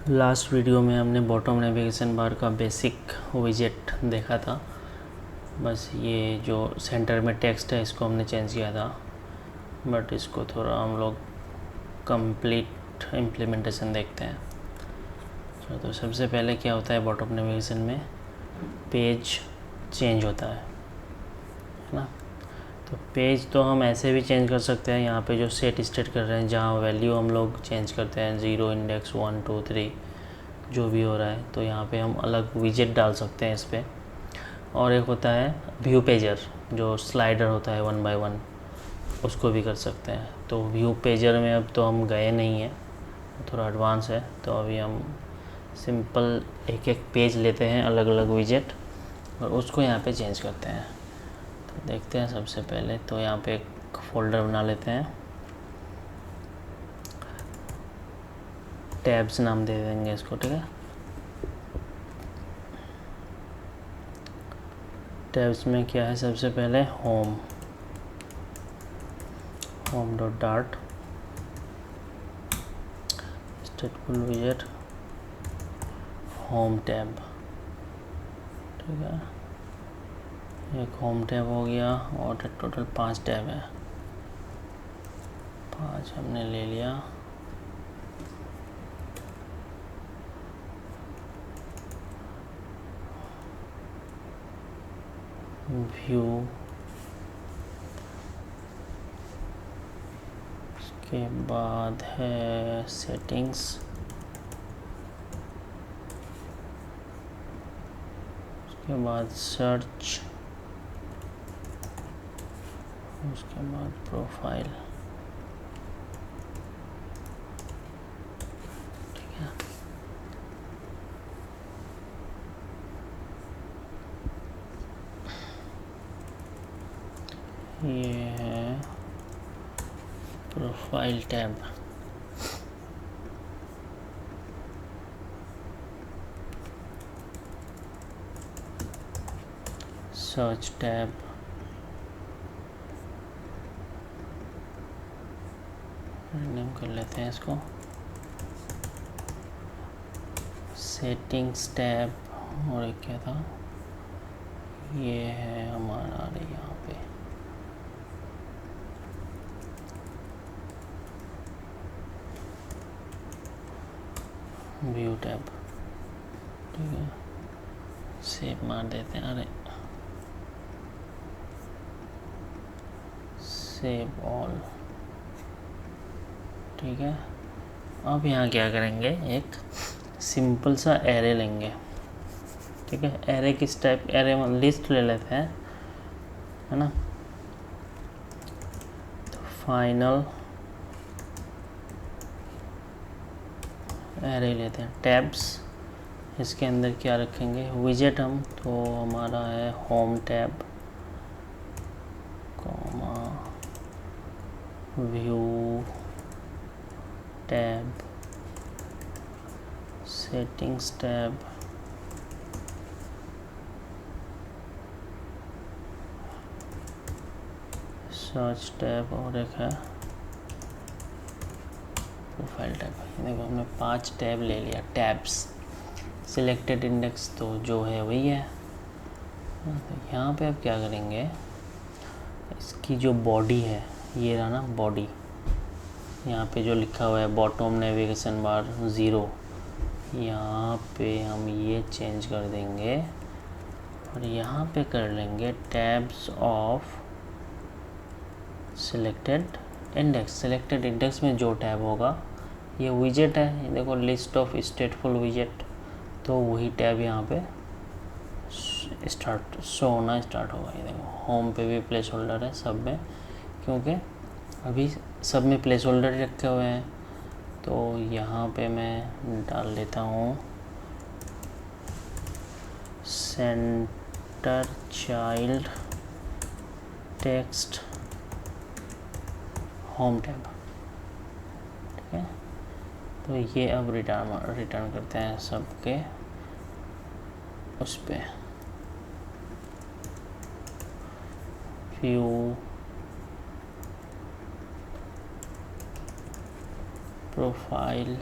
Last video में हमने bottom navigation bar का बेसिक विजेट देखा था। बस ये जो सेंटर में टेक्स्ट है इसको हमने चेंज किया था, बट इसको थोड़ा हम लोग कंप्लीट इम्प्लीमेंटेशन देखते हैं। तो सबसे पहले क्या होता है बॉटम नेविगेशन में, पेज चेंज होता है ना। तो पेज तो हम ऐसे भी चेंज कर सकते हैं, यहाँ पे जो सेट स्टेट कर रहे हैं जहाँ वैल्यू हम लोग चेंज करते हैं 0 इंडेक्स 1 2 3 जो भी हो रहा है, तो यहाँ पे हम अलग विजेट डाल सकते हैं इस पर। और एक होता है व्यू पेजर, जो स्लाइडर होता है 1 बाय 1, उसको भी कर सकते हैं। तो व्यू पेजर में अब तो हम गए नहीं हैं, थोड़ा एडवांस है, तो अभी हम सिंपल एक एक पेज लेते हैं अलग अलग विजेट और उसको यहाँ पे चेंज करते हैं। तो देखते हैं सबसे पहले, तो यहाँ पे एक फ़ोल्डर बना लेते हैं, टैब्स नाम दे देंगे इसको, ठीक है। टैब्स में क्या है, सबसे पहले home dot dart स्टेटफुल विजेट home tab, ठीक है। एक होम टैब हो गया और टोटल 5 टैब है, 5 हमने ले लिया। व्यू, उसके बाद है सेटिंग्स, उसके बाद सर्च, उसके बाद प्रोफाइल, ठीक है। ये है profile tab. Search tab, name कर लेते हैं इसको। सेटिंग्स टैब, और एक क्या था, ये है हमारा, अरे यहाँ पे व्यू टैब, ठीक है। सेव मार देते हैं, अरे सेव ऑल, ठीक है। अब यहाँ क्या करेंगे, एक सिंपल सा एरे लेंगे, ठीक है। एरे किस टाइप, एरे लिस्ट ले लेते हैं, है ना। तो फाइनल एरे लेते हैं, टैब्स, इसके अंदर क्या रखेंगे, विजेट हम, तो हमारा है home tab, comma view tab, settings tab, search tab, और एक है प्रोफाइल टैब। देखो हमने 5 टैब ले लिया, टैब्स। सिलेक्टेड इंडेक्स तो जो है वही है। तो यहाँ पे अब क्या करेंगे, इसकी जो बॉडी है, ये रहा ना बॉडी, यहाँ पे जो लिखा हुआ है बॉटम नेविगेशन बार 0, यहाँ पे हम ये चेंज कर देंगे और यहाँ पे कर लेंगे tabs of selected index. Selected index में जो टैब होगा, ये विजेट है, ये देखो लिस्ट ऑफ स्टेटफुल विजेट, तो वही टैब यहाँ पे स्टार्ट शो होना स्टार्ट होगा। ये देखो होम पे भी प्लेस होल्डर है सब में, क्योंकि अभी सब में प्लेस होल्डर रखे हुए हैं। तो यहाँ पे मैं डाल लेता हूँ centre child text home tab, ठीक है। तो ये अब रिटर्न करते हैं सबके उस पे, व्यू प्रोफाइल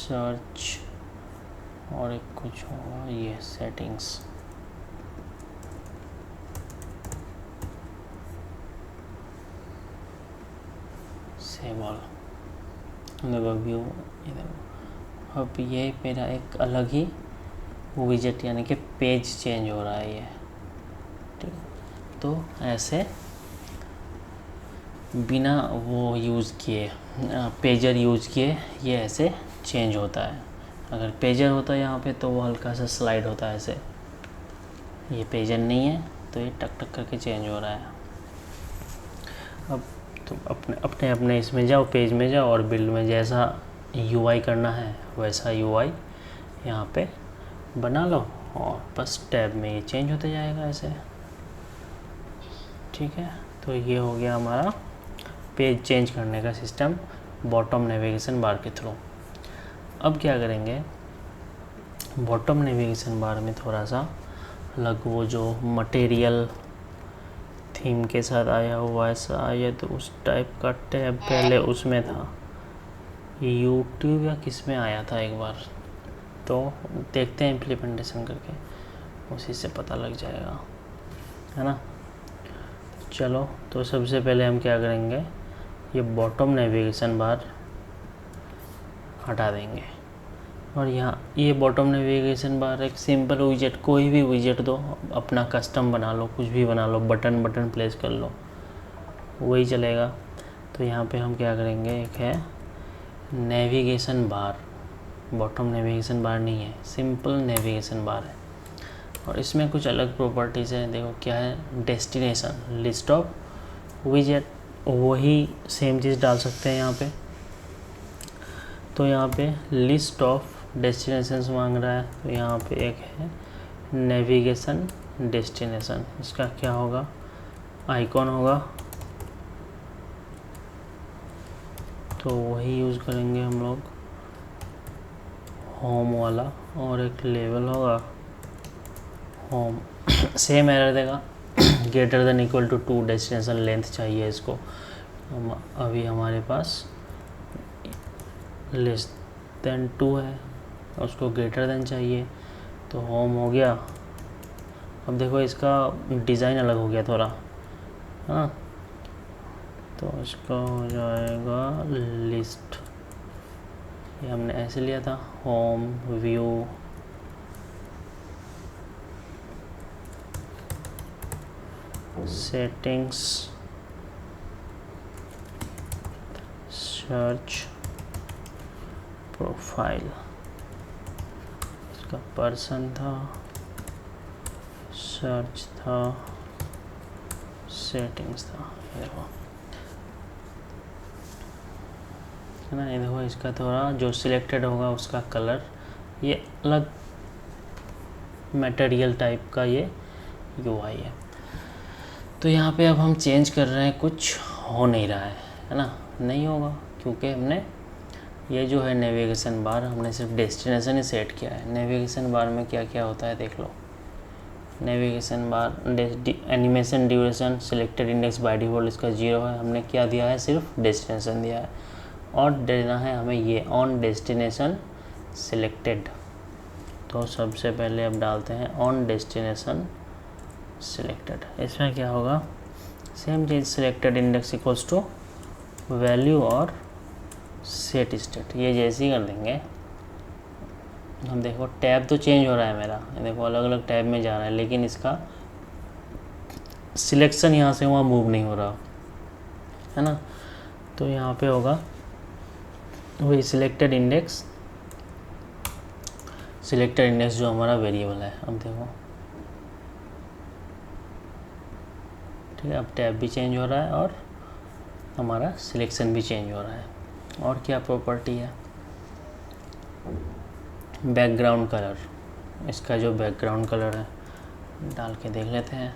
सर्च और एक कुछ होगा ये सेटिंग्स। सेव ऑल, देखो व्यू, ये देखो अब ये मेरा एक अलग ही विजेट यानी कि पेज चेंज हो रहा है ये, ठीक है। तो ऐसे बिना वो यूज़ किए, पेजर यूज़ किए ये ऐसे चेंज होता है। अगर पेजर होता है यहाँ पे तो वो हल्का सा स्लाइड होता है ऐसे, ये पेजर नहीं है तो ये टक टक करके चेंज हो रहा है। अब तुम अपने अपने इसमें जाओ, पेज में जाओ और बिल्ड में जैसा यूआई करना है वैसा यूआई यहाँ पे बना लो और बस टैब में ये चेंज होते जाएगा ऐसे, ठीक है। तो ये हो गया हमारा पेज चेंज करने का सिस्टम बॉटम नेविगेशन बार के थ्रू। अब क्या करेंगे, बॉटम नेविगेशन बार में थोड़ा सा अलग वो जो मटेरियल थीम के साथ आया हुआ ऐसा आया, तो उस टाइप का टैब पहले उसमें था, यूट्यूब या किस में आया था एक बार, तो देखते हैं इम्प्लीमेंटेशन करके, उसी से पता लग जाएगा, है ना। चलो, तो सबसे पहले हम क्या करेंगे, ये बॉटम नेविगेशन बार हटा देंगे और यहाँ ये बॉटम नेविगेशन बार एक सिंपल विजेट, कोई भी विजेट दो, अपना कस्टम बना लो, कुछ भी बना लो, बटन प्लेस कर लो, वही चलेगा। तो यहाँ पे हम क्या करेंगे, एक है navigation bar, bottom navigation bar नहीं है, सिंपल नेविगेशन बार है और इसमें कुछ अलग प्रॉपर्टीज़ हैं। देखो क्या है, डेस्टिनेशन, लिस्ट ऑफ विजेट, वही सेम चीज़ डाल सकते हैं यहाँ पे। तो यहाँ पे लिस्ट ऑफ डेस्टिनेशंस मांग रहा है, तो यहाँ पे एक है नेविगेशन डेस्टिनेशन, इसका क्या होगा, आइकॉन होगा, तो वही यूज़ करेंगे हम लोग, होम वाला, और एक लेवल होगा होम, सेम एरर देगा, greater than equal to 2 destination length चाहिए इसको। अभी हमारे पास लेस देन 2 है, उसको ग्रेटर देन चाहिए, तो होम हो गया। अब देखो इसका डिज़ाइन अलग हो गया थोड़ा, हाँ, तो इसका हो जाएगा लिस्ट, ये हमने ऐसे लिया था, home view, settings, search, profile, इसका पर्सन था, सर्च था, सेटिंग्स था, देखो है ना। ये देखो इसका थोड़ा जो सिलेक्टेड होगा उसका कलर, ये अलग मटेरियल टाइप का ये यूआई है। तो यहाँ पे अब हम चेंज कर रहे हैं, कुछ हो नहीं रहा है ना, नहीं होगा क्योंकि हमने ये जो है नेविगेशन बार हमने सिर्फ डेस्टिनेशन ही सेट किया है। नेविगेशन बार में क्या क्या होता है देख लो, navigation bar animation duration selected index by default इसका 0 है, हमने क्या दिया है, सिर्फ डेस्टिनेशन दिया है, और देना है हमें ये ऑन डेस्टिनेशन सिलेक्टेड। तो सबसे पहले अब डालते हैं ऑन डेस्टिनेशन सिलेक्टेड, इसमें क्या होगा, सेम चीज़, selected index equals to value और सेट स्टेट, ये जैसे ही कर देंगे हम। देखो टैब तो चेंज हो रहा है मेरा, देखो अलग अलग टैब में जा रहा है, लेकिन इसका सिलेक्शन यहाँ से वहाँ मूव नहीं हो रहा है ना। तो यहाँ पे होगा वही सिलेक्टेड इंडेक्स जो हमारा वेरिएबल है। अब देखो ठीक है, अब टैब भी चेंज हो रहा है और हमारा सिलेक्शन भी चेंज हो रहा है। और क्या प्रॉपर्टी है, बैकग्राउंड कलर, इसका जो बैकग्राउंड कलर है डाल के देख लेते हैं।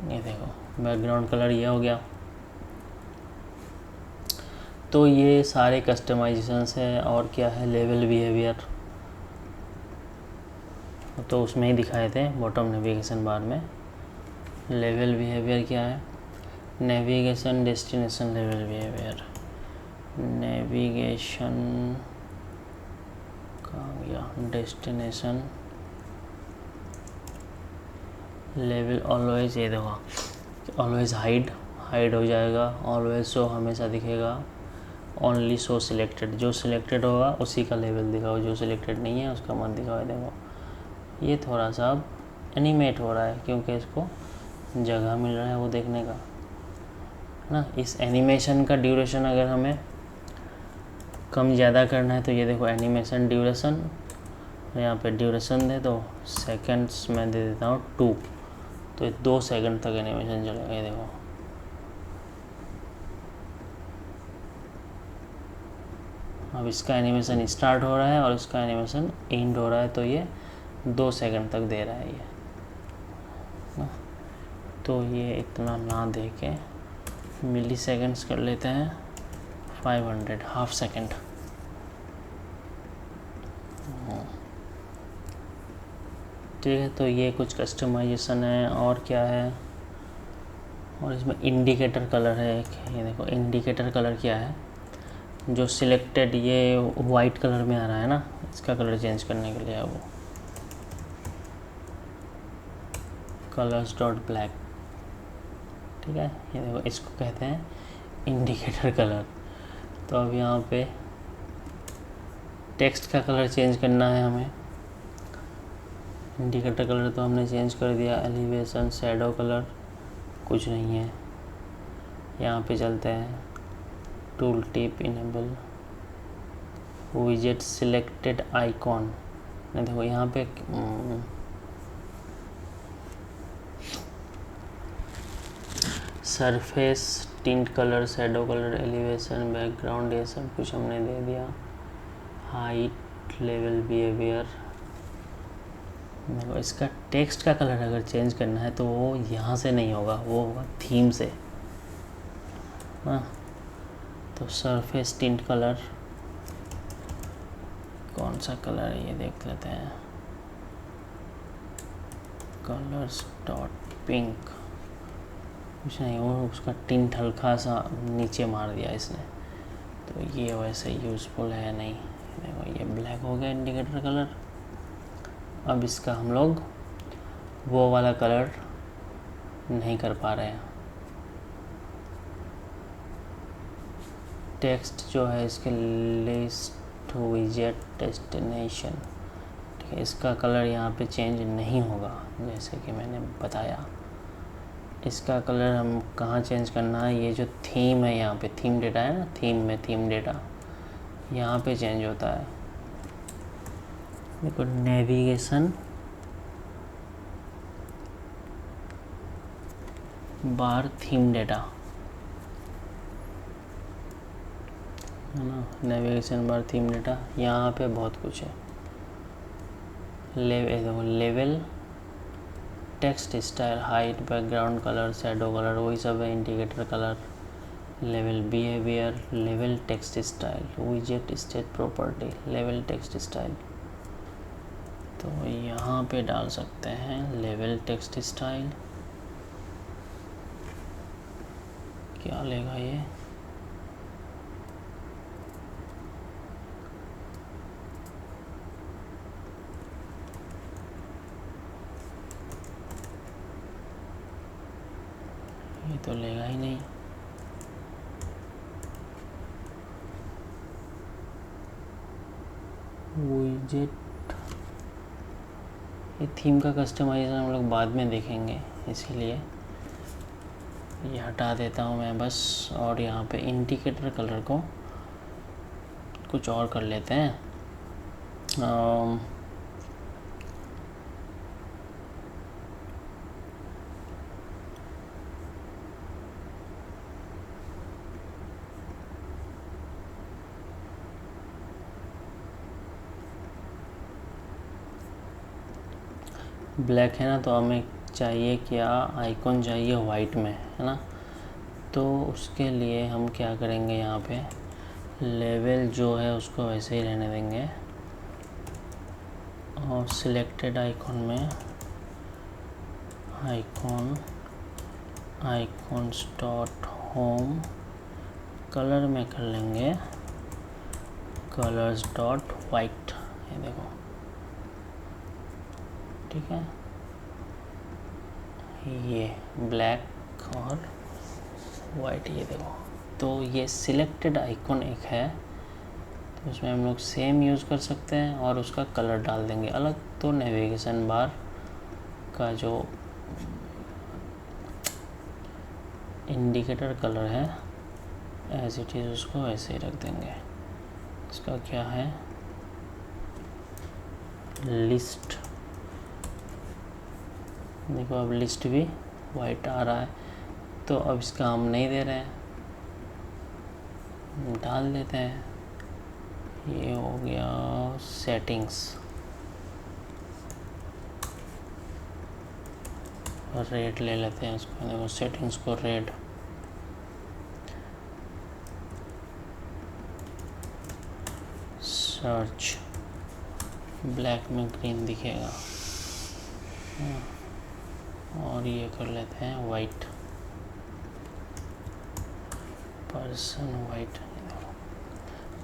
ये देखो बैकग्राउंड कलर ये हो गया। तो ये सारे कस्टमाइजेशंस है। और क्या है, लेवल बिहेवियर, तो उसमें ही दिखाए थे बॉटम नेविगेशन बार में। लेवल बिहेवियर क्या है, navigation destination level behaviour, navigation कहाँ गया, डेस्टिनेशन लेवल ऑलवेज, ये देखो ऑलवेज हाइड हो जाएगा, ऑलवेज शो हमेशा दिखेगा, ओनली शो सिलेक्टेड, जो सिलेक्टेड होगा उसी का लेवल दिखाओ, जो सिलेक्टेड नहीं है उसका मत दिखाओ। देखो ये थोड़ा सा अब एनिमेट हो रहा है क्योंकि इसको जगह मिल रहा है वो देखने का ना। इस एनिमेशन का ड्यूरेशन अगर हमें कम ज़्यादा करना है तो ये देखो एनिमेशन ड्यूरेशन, यहाँ पे ड्यूरेशन दे तो सेकंड्स में दे देता हूँ 2, तो ये 2 सेकंड तक एनिमेशन चलेगा। ये देखो अब इसका एनिमेशन स्टार्ट हो रहा है और इसका एनिमेशन एंड हो रहा है, तो ये 2 सेकंड तक दे रहा है ये ना। तो ये इतना ना दे के मिली सेकेंड्स कर लेते हैं 500, हाफ सेकंड। ठीक है, तो ये कुछ कस्टमाइजेशन है। और क्या है, और इसमें इंडिकेटर कलर है एक, ये देखो इंडिकेटर कलर क्या है, जो सिलेक्टेड ये वाइट कलर में आ रहा है ना, इसका कलर चेंज करने के लिए है वो कलर्स डॉट ब्लैक। ठीक है, ये देखो इसको कहते हैं इंडिकेटर कलर। तो अब यहाँ पे टेक्स्ट का कलर चेंज करना है हमें। इंडिकेटर कलर तो हमने चेंज कर दिया, एलिवेशन शैडो कलर कुछ नहीं है। यहाँ पे चलते हैं टूल टिप इनेबल विजेट सिलेक्टेड आइकॉन। देखो यहाँ पे surface tint colour, shadow colour, elevation, background, ये सब कुछ हमने दे दिया। Height, level behaviour. देखो इसका टेक्स्ट का कलर अगर चेंज करना है तो वो यहाँ से नहीं होगा, वो होगा थीम से। हाँ, तो सरफेस टिंट कलर कौन सा कलर है ये देख लेते हैं, कलर्स डॉट पिंक, कुछ नहीं, वो उसका टिंट हल्का सा नीचे मार दिया इसने, तो ये वैसे यूज़फुल है नहीं। देखो ये ब्लैक हो गया इंडिकेटर कलर। अब इसका हम लोग वो वाला कलर नहीं कर पा रहे हैं। टेक्स्ट जो है इसके लिस्ट विजेट डेस्टिनेशन, ठीक है, इसका कलर यहाँ पे चेंज नहीं होगा जैसे कि मैंने बताया। इसका कलर हम कहाँ चेंज करना है, ये जो थीम है यहाँ पे, थीम डेटा है ना, थीम में थीम डेटा यहाँ पे चेंज होता है। देखो नेविगेशन बार थीम डेटा है ना, नेविगेशन बार थीम डेटा, यहाँ पे बहुत कुछ है। Level, text style, height, background colour, shadow colour, वही सब है। Indicator colour, level behaviour, level text style, विजेट state property, level text style. तो यहाँ पे डाल सकते हैं लेवल टेक्स्ट स्टाइल। क्या लेगा ये, ये तो लेगा ही नहीं। विजेट, ये थीम का कस्टमाइजेशन हम लोग बाद में देखेंगे, इसीलिए ये हटा देता हूँ मैं बस। और यहाँ पे इंडिकेटर कलर को कुछ और कर लेते हैं। ब्लैक है ना, तो हमें चाहिए क्या, आइकॉन चाहिए वाइट में, है ना। तो उसके लिए हम क्या करेंगे, यहाँ पे लेवल जो है उसको वैसे ही रहने देंगे और सिलेक्टेड आइकॉन में icon icons dot home, colour में कर लेंगे कलर्स डॉट वाइट, ये देखो, ठीक है, ये ब्लैक और वाइट, ये देखो। तो ये सिलेक्टेड आइकॉन एक है, तो उसमें हम लोग सेम यूज़ कर सकते हैं और उसका कलर डाल देंगे अलग। तो नेविगेशन बार का जो इंडिकेटर कलर है एज इट इज़ उसको ऐसे ही रख देंगे। इसका क्या है, लिस्ट, देखो अब लिस्ट भी वाइट आ रहा है। तो अब इसका हम नहीं दे रहे हैं, डाल देते हैं। ये हो गया सेटिंग्स, रेड ले लेते हैं इसको, देखो सेटिंग्स को रेड, सर्च ब्लैक में ग्रीन दिखेगा, और ये कर लेते हैं वाइट, पर्सन वाइट।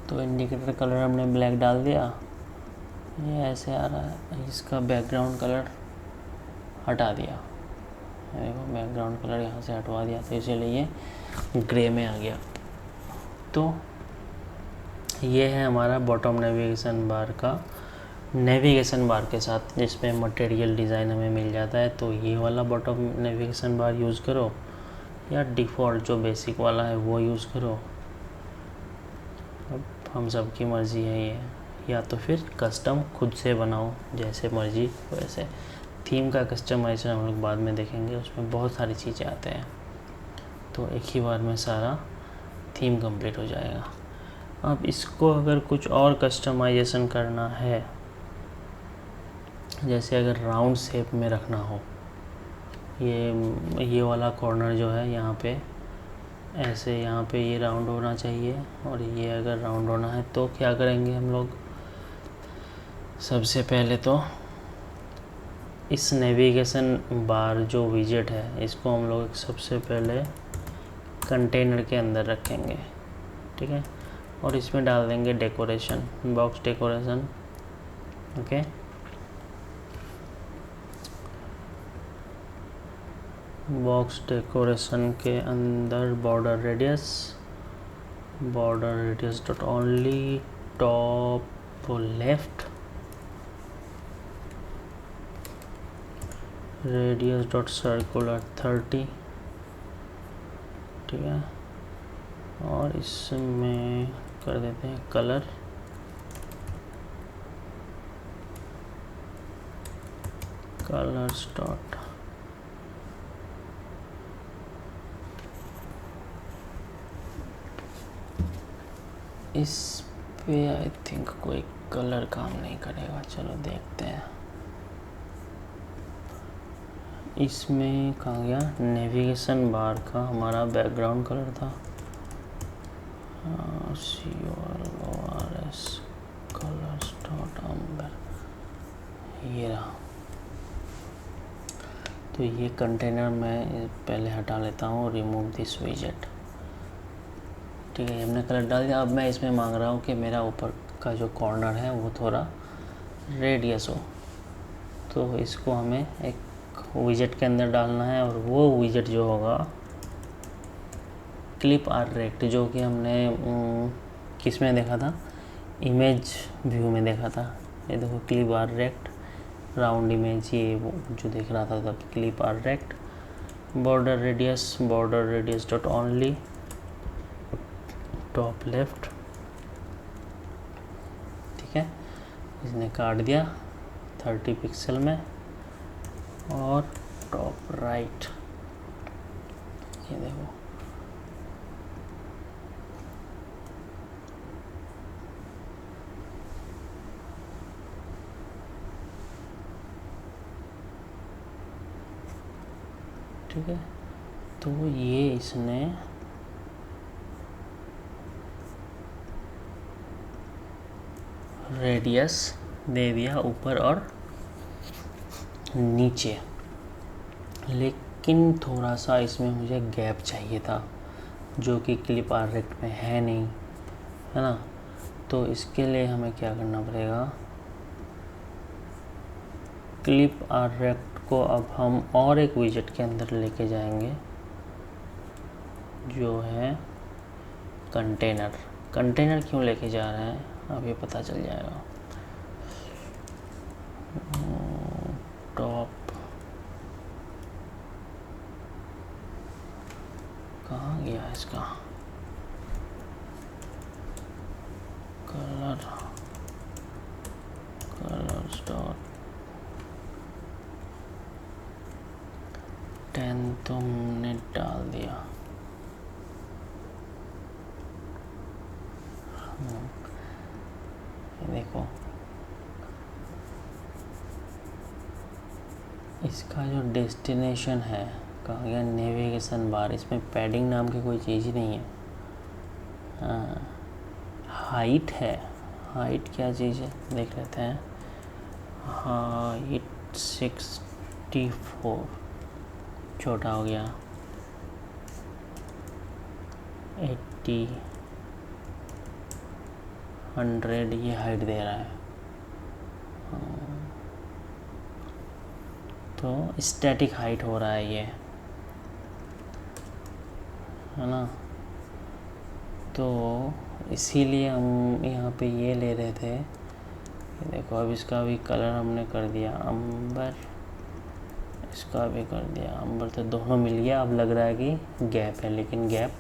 तो इंडिकेटर कलर हमने ब्लैक डाल दिया, ये ऐसे आ रहा है। इसका बैकग्राउंड कलर हटा दिया, देखो बैकग्राउंड कलर यहाँ से हटवा दिया, तो इसीलिए ये ग्रे में आ गया। तो ये है हमारा बॉटम नेविगेशन बार का, नेविगेशन बार के साथ जिसमें मटेरियल डिज़ाइन हमें मिल जाता है। तो ये वाला बॉटम नेविगेशन बार यूज़ करो या डिफ़ॉल्ट जो बेसिक वाला है वो यूज़ करो, अब हम सब की मर्ज़ी है ये, या तो फिर कस्टम खुद से बनाओ जैसे मर्ज़ी वैसे। थीम का कस्टमाइजेशन हम लोग बाद में देखेंगे, उसमें बहुत सारी चीज़ें आते हैं, तो एक ही बार में सारा थीम कंप्लीट हो जाएगा। अब इसको अगर कुछ और कस्टमाइजेशन करना है, जैसे अगर राउंड शेप में रखना हो, ये वाला कॉर्नर जो है यहाँ पे ऐसे, यहाँ पे ये राउंड होना चाहिए, और ये अगर राउंड होना है तो क्या करेंगे हम लोग, सबसे पहले तो इस नेविगेशन बार जो विजेट है इसको हम लोग सबसे पहले कंटेनर के अंदर रखेंगे, ठीक है, और इसमें डाल देंगे decoration, box decoration, okay. Box decoration के अंदर border radius dot only, top left, radius dot circular 30, ठीक है, और इसमें कर देते हैं कलर कलर्स डॉट, इस पे आई थिंक कोई कलर काम नहीं करेगा, चलो देखते हैं। इसमें कहाँ गया, नेविगेशन बार का हमारा बैकग्राउंड कलर था, COLORS कलर्स डॉट अम्बर, ये रहा। तो ये कंटेनर मैं पहले हटा लेता हूँ, रिमूव दिस विजेट, ठीक है, हमने कलर डाल दिया। अब मैं इसमें मांग रहा हूँ कि मेरा ऊपर का जो कॉर्नर है वो थोड़ा रेडियस हो, तो इसको हमें एक विजेट के अंदर डालना है, और वो विजेट जो होगा क्लिप आर रेक्ट, जो कि हमने किस में देखा था, इमेज व्यू में देखा था। ये देखो clip R rect round image, ये वो जो देख रहा था तब, clip R rect, border radius dot only, top left, ठीक है, इसने काट दिया 30 पिक्सल में, और टॉप राइट, ये देखो, ठीक है। तो ये इसने रेडियस दे दिया ऊपर और नीचे, लेकिन थोड़ा सा इसमें मुझे गैप चाहिए था जो कि क्लिप आर्ट रेक्ट में है नहीं, है ना। तो इसके लिए हमें क्या करना पड़ेगा, क्लिप आर्ट रेक्ट को अब हम और एक विजेट के अंदर लेके जाएंगे जो है कंटेनर। कंटेनर क्यों लेके जा रहे हैं अब ये पता चल जाएगा। टॉप कहाँ गया इसका, कलर डॉट 10 तो हमने डाल दिया। देखो इसका जो डेस्टिनेशन है कहाँ गया, नेविगेशन बार, इसमें पैडिंग नाम की कोई चीज़ ही नहीं है। हाइट है, हाइट क्या चीज़ है देख लेते हैं। हाइट 64 छोटा हो गया, 80 100 ये हाइट दे रहा है। तो स्टैटिक हाइट हो रहा है ये, है ना। तो इसीलिए हम यहाँ पे ये ले रहे थे। देखो अब इसका भी कलर हमने कर दिया अंबर, इसका भी कर दिया अंबर, तो दोनों मिल गया। अब लग रहा है कि गैप है, लेकिन गैप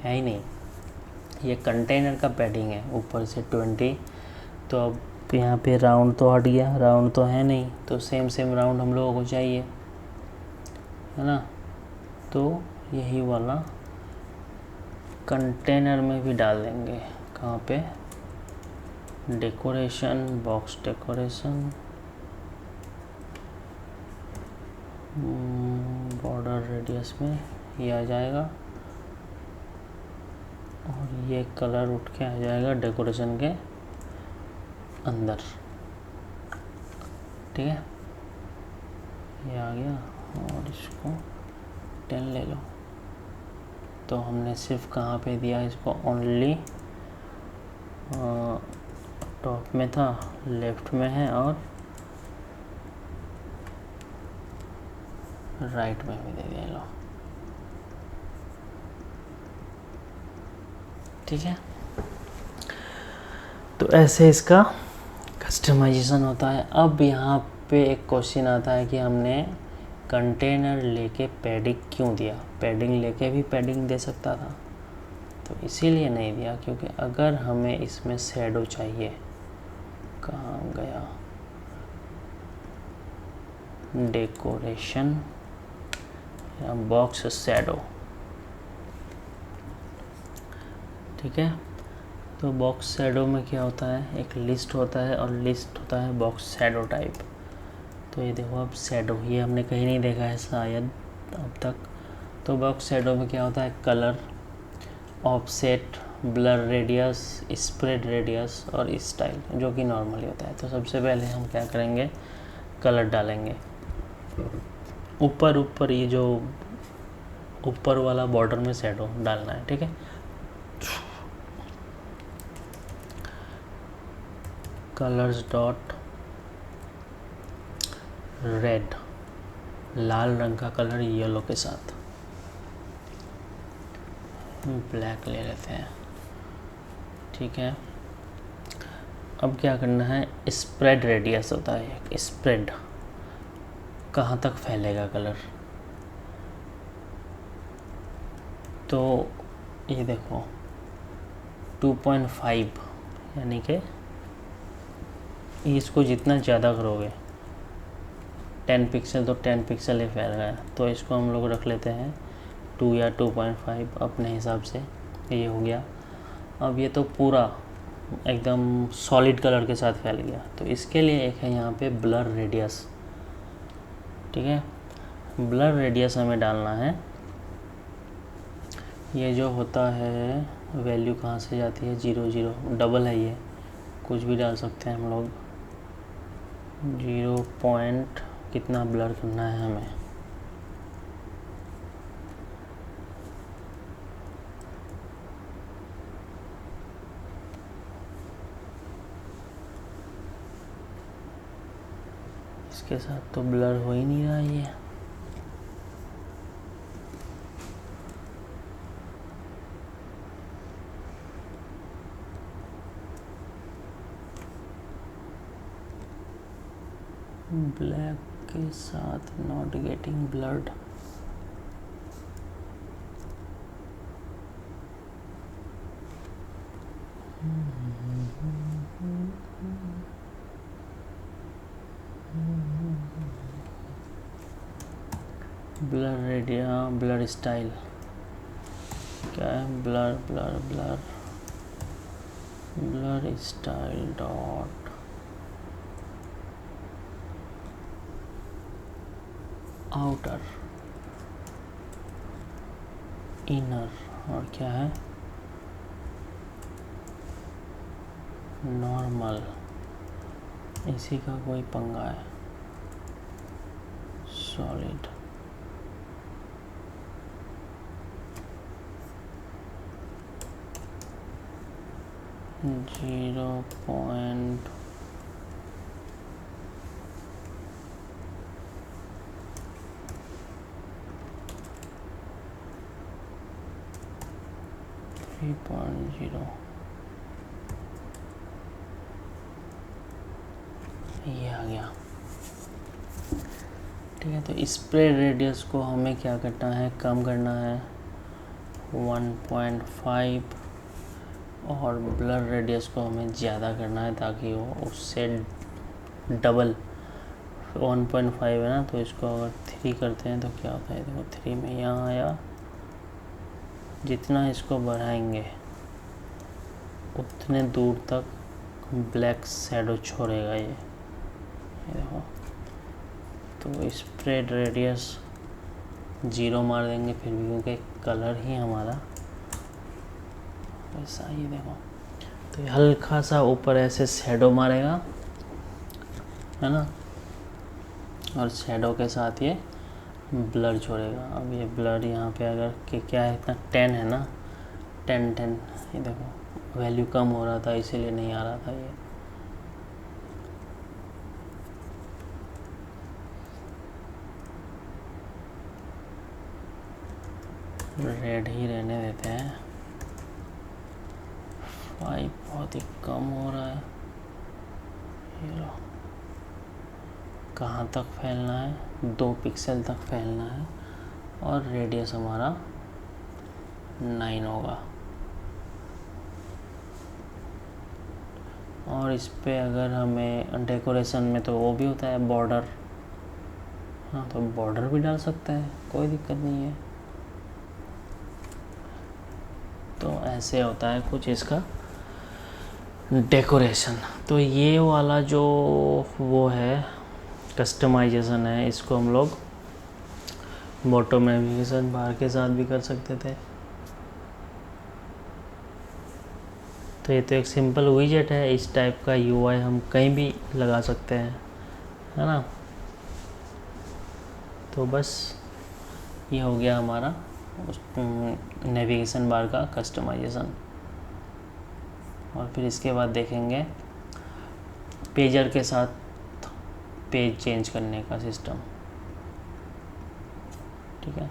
है ही नहीं। ये कंटेनर का पैडिंग है ऊपर से 20। तो अब यहाँ पे राउंड तो हट गया, राउंड तो है नहीं, तो सेम राउंड हम लोगों को चाहिए, है ना। तो यही वाला कंटेनर में भी डाल देंगे। कहाँ पे, decoration, box decoration, border radius में ये आ जाएगा और ये कलर उठ के आ जाएगा डेकोरेशन के अंदर, ठीक है। ये आ गया और इसको 10 ले लो। तो हमने सिर्फ कहाँ पे दिया इसको, ओनली टॉप में था, लेफ्ट में है और राइट में भी दे दिया लो, ठीक है। तो ऐसे इसका कस्टमाइजेशन होता है। अब यहाँ पे एक क्वेश्चन आता है कि हमने कंटेनर लेके पैडिंग क्यों दिया। पैडिंग लेके भी पैडिंग दे सकता था, तो इसीलिए नहीं दिया क्योंकि अगर हमें इसमें शैडो चाहिए, कहाँ गया, डेकोरेशन या बॉक्स शैडो, ठीक है। तो बॉक्स शैडो में क्या होता है, एक लिस्ट होता है और लिस्ट होता है बॉक्स शैडो टाइप। तो ये देखो अब शैडो, ये हमने कहीं नहीं देखा है शायद अब तक। तो बॉक्स शैडो में क्या होता है, colour, offset, blur radius, spread radius और स्टाइल, जो कि नॉर्मली होता है। तो सबसे पहले हम क्या करेंगे, कलर डालेंगे। ऊपर ये जो ऊपर वाला बॉर्डर में शैडो डालना है, ठीक है। कलर्स डॉट रेड, लाल रंग का कलर येलो के साथ, ब्लैक ले लेते हैं, ठीक है। अब क्या करना है, स्प्रेड रेडियस होता है, स्प्रेड कहाँ तक फैलेगा कलर। तो ये देखो 2.5, यानी कि इसको जितना ज़्यादा करोगे, 10 पिक्सल तो 10 पिक्सल ही फैल रहा है, तो इसको हम लोग रख लेते हैं 2 या 2.5 अपने हिसाब से। ये हो गया। अब ये तो पूरा एकदम सॉलिड कलर के साथ फैल गया, तो इसके लिए एक है यहाँ पे ब्लर रेडियस, ठीक है। ब्लर रेडियस हमें डालना है। ये जो होता है वैल्यू कहाँ से जाती है, 0 डबल है, ये कुछ भी डाल सकते हैं हम लोग। 0 पॉइंट कितना ब्लर करना है हमें, के साथ तो ब्लर हो ही नहीं रहा ये। ब्लैक के साथ not getting blurred. Blur radius, blur style क्या है? Blur blur blur blur style dot outer inner, और क्या है? नॉर्मल। इसी का कोई पंगा है। सॉलिड। जीरो पॉइंट 3.0 ये आ गया। ठीक है, तो स्प्रेड रेडियस को हमें क्या करना है? कम करना है 1.5, और ब्लर रेडियस को हमें ज़्यादा करना है ताकि वो उससे डबल 1.5 है ना, तो इसको अगर 3 करते हैं तो क्या होता है? देखो 3 में यहाँ आया, जितना इसको बढ़ाएंगे उतने दूर तक ब्लैक शैडो छोड़ेगा ये देखो। तो स्प्रेड रेडियस 0 मार देंगे फिर भी, क्योंकि कलर ही हमारा वैसा ही देखो। तो ये हल्का सा ऊपर ऐसे शैडो मारेगा, है ना, और शैडो के साथ ये ब्लर छोड़ेगा। अब ये ब्लर यहाँ पे अगर कि क्या है, इतना 10 है ना, 10 ये देखो वैल्यू कम हो रहा था इसीलिए नहीं आ रहा था ये। रेड ही रहने देते हैं। 5 बहुत ही कम हो रहा है। ये लो, कहाँ तक फैलना है? 2 पिक्सल तक फैलना है, और रेडियस हमारा 9 होगा। और इस पे अगर हमें डेकोरेशन में तो वो भी होता है बॉर्डर, हाँ तो बॉर्डर भी डाल सकते हैं, कोई दिक्कत नहीं है। तो ऐसे होता है कुछ इसका डेकोरेशन। तो ये वाला जो वो है कस्टमाइजेशन है, इसको हम लोग बॉटम नेविगेशन बार के साथ भी कर सकते थे। तो ये तो एक सिंपल विजेट है, इस टाइप का यूआई हम कहीं भी लगा सकते हैं, है ना। तो बस ये हो गया हमारा नेविगेशन बार का कस्टमाइजेशन। और फिर इसके बाद देखेंगे पेजर के साथ पेज चेंज करने का सिस्टम। ठीक है।